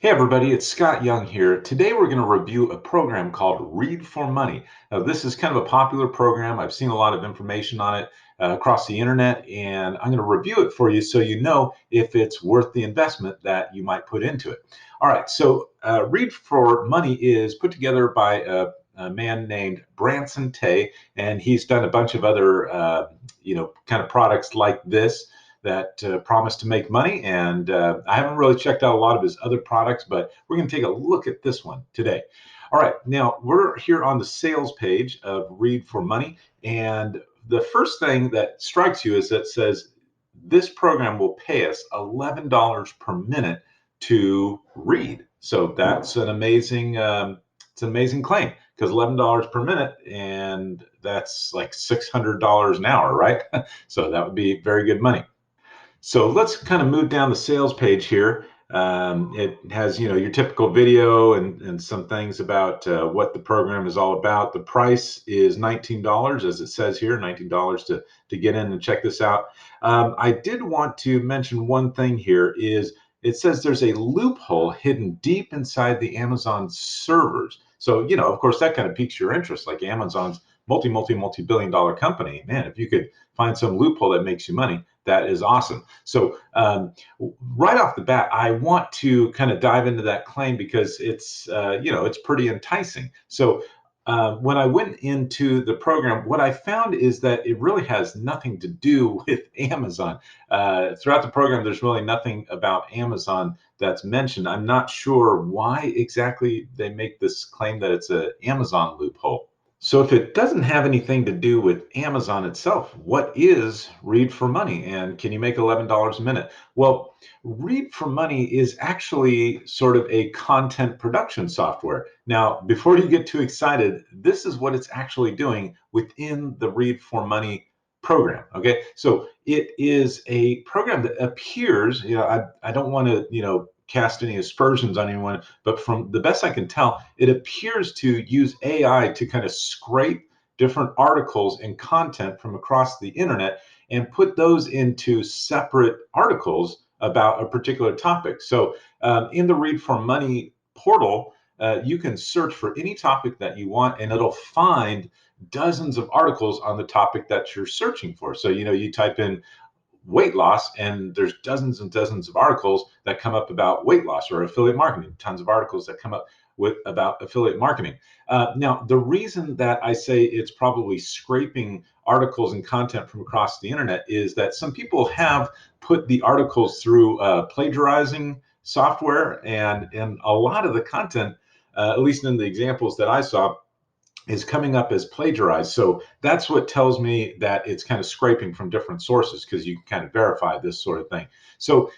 Hey everybody, it's Scott Young here. Today we're going to review a program called Read4Money. Now, this is kind of a popular program. I've seen a lot of information on it across the internet, and I'm going to review it for you so you know if it's worth the investment that you might put into it. All right, so Read4Money is put together by a man named Branson Tay, and he's done a bunch of other, kind of products like this that promise to make money. And I haven't really checked out a lot of his other products, but we're going to take a look at this one today. All right, now we're here on the sales page of Read4Money. And the first thing that strikes you is that it says this program will pay us $11 per minute to read. So that's an amazing, it's an amazing claim because $11 per minute, and that's like $600 an hour, right? So that would be very good money. So let's kind of move down the sales page here. It has, your typical video and some things about what the program is all about. The price is $19, as it says here, $19 to get in and check this out. I did want to mention one thing here is it says there's a loophole hidden deep inside the Amazon servers. So, of course, that kind of piques your interest, like Amazon's multi-billion dollar company. Man, if you could find some loophole that makes you money, that is awesome. So right off the bat, I want to kind of dive into that claim because it's pretty enticing. So when I went into the program, what I found is that it really has nothing to do with Amazon. Throughout the program, there's really nothing about Amazon that's mentioned. I'm not sure why exactly they make this claim that it's an Amazon loophole. So if it doesn't have anything to do with Amazon itself, what is Read4Money, and can you make $11 a minute? Well, Read4Money is actually sort of a content production software. Now, before you get too excited, this is what it's actually doing within the Read4Money program. Okay, so it is a program that appears, I don't want to, cast any aspersions on anyone, but from the best I can tell, it appears to use AI to kind of scrape different articles and content from across the internet and put those into separate articles about a particular topic. So in the Read4Money portal, you can search for any topic that you want, and it'll find dozens of articles on the topic that you're searching for. So, you type in weight loss, and there's dozens and dozens of articles that come up about weight loss or affiliate marketing, tons of articles that come up about affiliate marketing. Now, the reason that I say it's probably scraping articles and content from across the internet is that some people have put the articles through plagiarizing software, and a lot of the content, at least in the examples that I saw, is coming up as plagiarized. So that's what tells me that it's kind of scraping from different sources, because you can kind of verify this sort of thing. So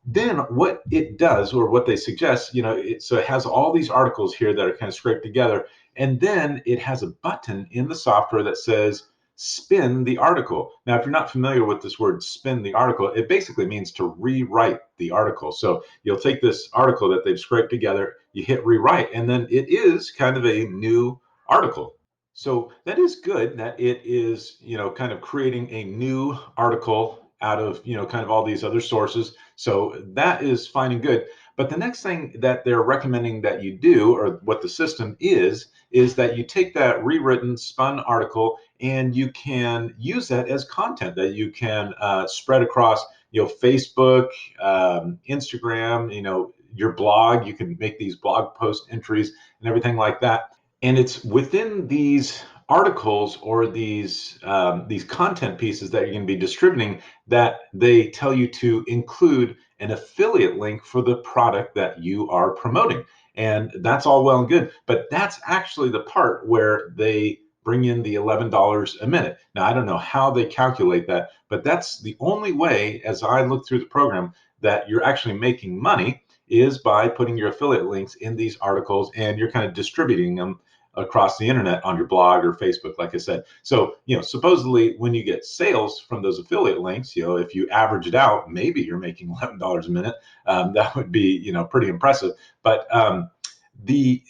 then what it does, or what they suggest, so it has all these articles here that are kind of scraped together, and then it has a button in the software that says spin the article. Now, if you're not familiar with this word spin the article, it basically means to rewrite the article. So you'll take this article that they've scraped together, you hit rewrite, and then it is kind of a new article. So that is good that it is, kind of creating a new article out of, kind of all these other sources. So that is fine and good. But the next thing that they're recommending that you do, or what the system is that you take that rewritten, spun article and you can use that as content that you can spread across, Facebook, Instagram, your blog. You can make these blog post entries and everything like that. And it's within these articles or these content pieces that you're going to be distributing that they tell you to include an affiliate link for the product that you are promoting. And that's all well and good, but that's actually the part where they bring in the $11 a minute. Now, I don't know how they calculate that, but that's the only way, as I look through the program, that you're actually making money, is by putting your affiliate links in these articles, and you're kind of distributing them across the internet on your blog or Facebook, like I said. So, supposedly when you get sales from those affiliate links, if you average it out, maybe you're making $11 a minute. That would be, pretty impressive. But the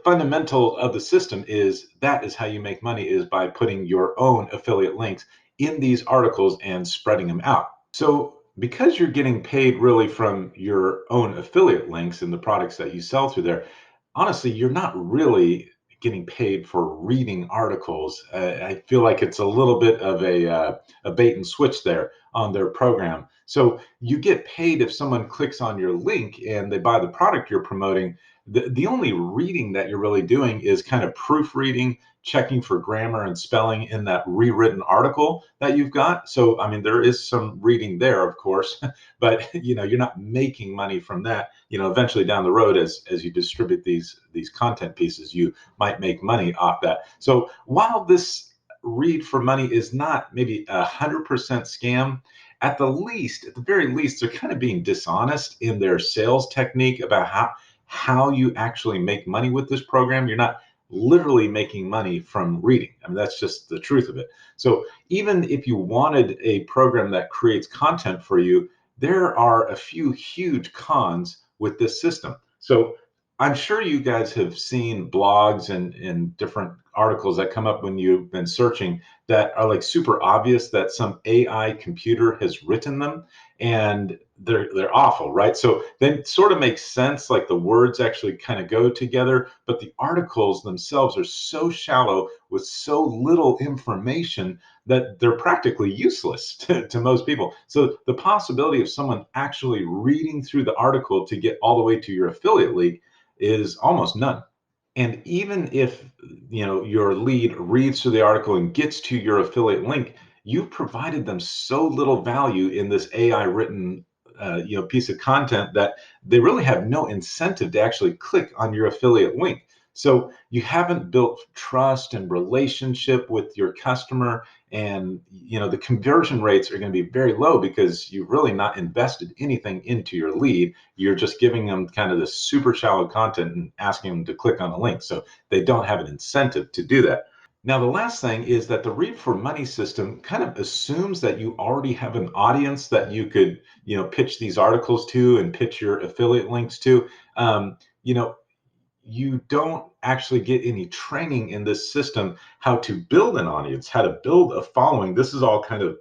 fundamental of the system is that is how you make money, is by putting your own affiliate links in these articles and spreading them out. So Because you're getting paid really from your own affiliate links and the products that you sell through there, honestly, you're not really getting paid for reading articles. I feel like it's a little bit of a bait and switch there on their program. So you get paid if someone clicks on your link and they buy the product you're promoting. The only reading that you're really doing is kind of proofreading, checking for grammar and spelling in that rewritten article that you've got. So, I mean, there is some reading there, of course, but you're not making money from that. Eventually down the road, as you distribute these content pieces, you might make money off that. So while this Read for Money is not maybe 100% scam, at the very least, they're kind of being dishonest in their sales technique about how you actually make money with this program. You're not literally making money from reading. I mean, that's just the truth of it. So even if you wanted a program that creates content for you, there are a few huge cons with this system. So I'm sure you guys have seen blogs and different articles that come up when you've been searching that are like super obvious that some AI computer has written them, and they're awful, right? So then it sort of makes sense, like the words actually kind of go together, but the articles themselves are so shallow with so little information that they're practically useless to most people. So the possibility of someone actually reading through the article to get all the way to your affiliate link is almost none. And even if your lead reads through the article and gets to your affiliate link, you've provided them so little value in this AI written piece of content that they really have no incentive to actually click on your affiliate link. So you haven't built trust and relationship with your customer, and the conversion rates are going to be very low because you've really not invested anything into your lead. You're just giving them kind of this super shallow content and asking them to click on a link. So they don't have an incentive to do that. Now, the last thing is that the Read for Money system kind of assumes that you already have an audience that you could, pitch these articles to and pitch your affiliate links to. Um, you know, you don't actually get any training in this system how to build an audience, how to build a following. This is all kind of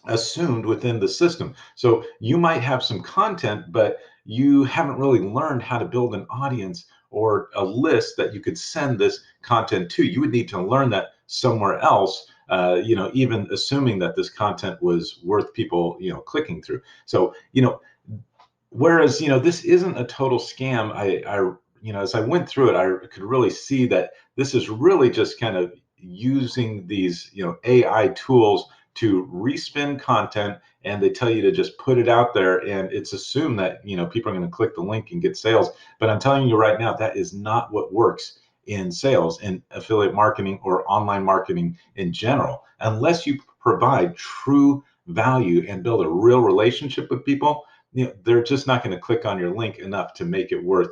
assumed within the system. So you might have some content, but you haven't really learned how to build an audience or a list that you could send this content to. You would need to learn that somewhere else. Even assuming that this content was worth people, clicking through. So, whereas, this isn't a total scam. As I went through it, I could really see that this is really just kind of using these, AI tools to respin content, and they tell you to just put it out there, and it's assumed that, people are going to click the link and get sales. But I'm telling you right now, that is not what works in sales, in affiliate marketing, or online marketing in general, unless you provide true value and build a real relationship with people. They're just not going to click on your link enough to make it worth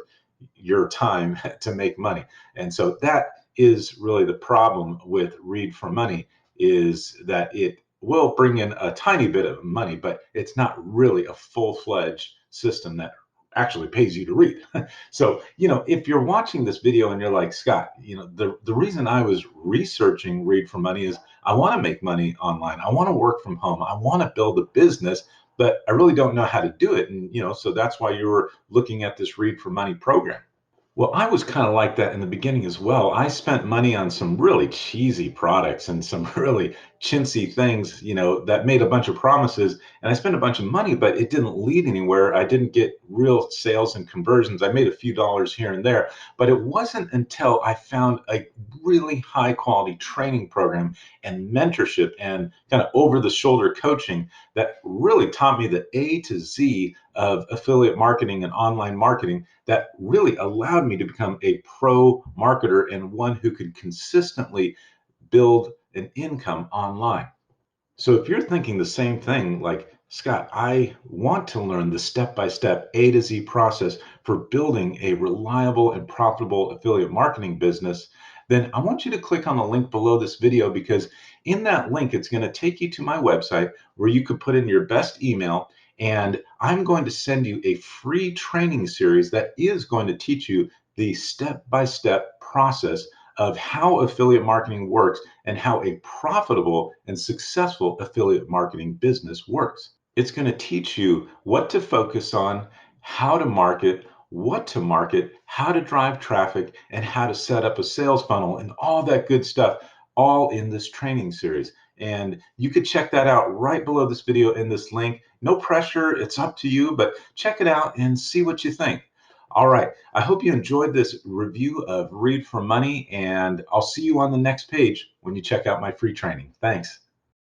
your time to make money. And so that is really the problem with Read for Money, is that it will bring in a tiny bit of money, but it's not really a full-fledged system that actually pays you to read. So, if you're watching this video and you're like, Scott, the reason I was researching Read for Money is I want to make money online. I want to work from home. I want to build a business, but I really don't know how to do it. And, so that's why you were looking at this Read for Money program. Well, I was kind of like that in the beginning as well. I spent money on some really cheesy products and some really chintzy things, that made a bunch of promises. And I spent a bunch of money, but it didn't lead anywhere. I didn't get real sales and conversions. I made a few dollars here and there, but it wasn't until I found a really high quality training program and mentorship and kind of over the shoulder coaching that really taught me the A to Z of affiliate marketing and online marketing, that really allowed me to become a pro marketer and one who could consistently build an income online. So if you're thinking the same thing, like, Scott, I want to learn the step-by-step A to Z process for building a reliable and profitable affiliate marketing business, then I want you to click on the link below this video, because in that link, it's going to take you to my website where you could put in your best email, and I'm going to send you a free training series that is going to teach you the step-by-step process of how affiliate marketing works and how a profitable and successful affiliate marketing business works. It's going to teach you what to focus on, how to market, what to market, how to drive traffic, and how to set up a sales funnel and all that good stuff, all in this training series. And you could check that out right below this video in this link. No pressure, it's up to you, but check it out and see what you think. All right, I hope you enjoyed this review of Read for Money, and I'll see you on the next page when you check out my free training. Thanks.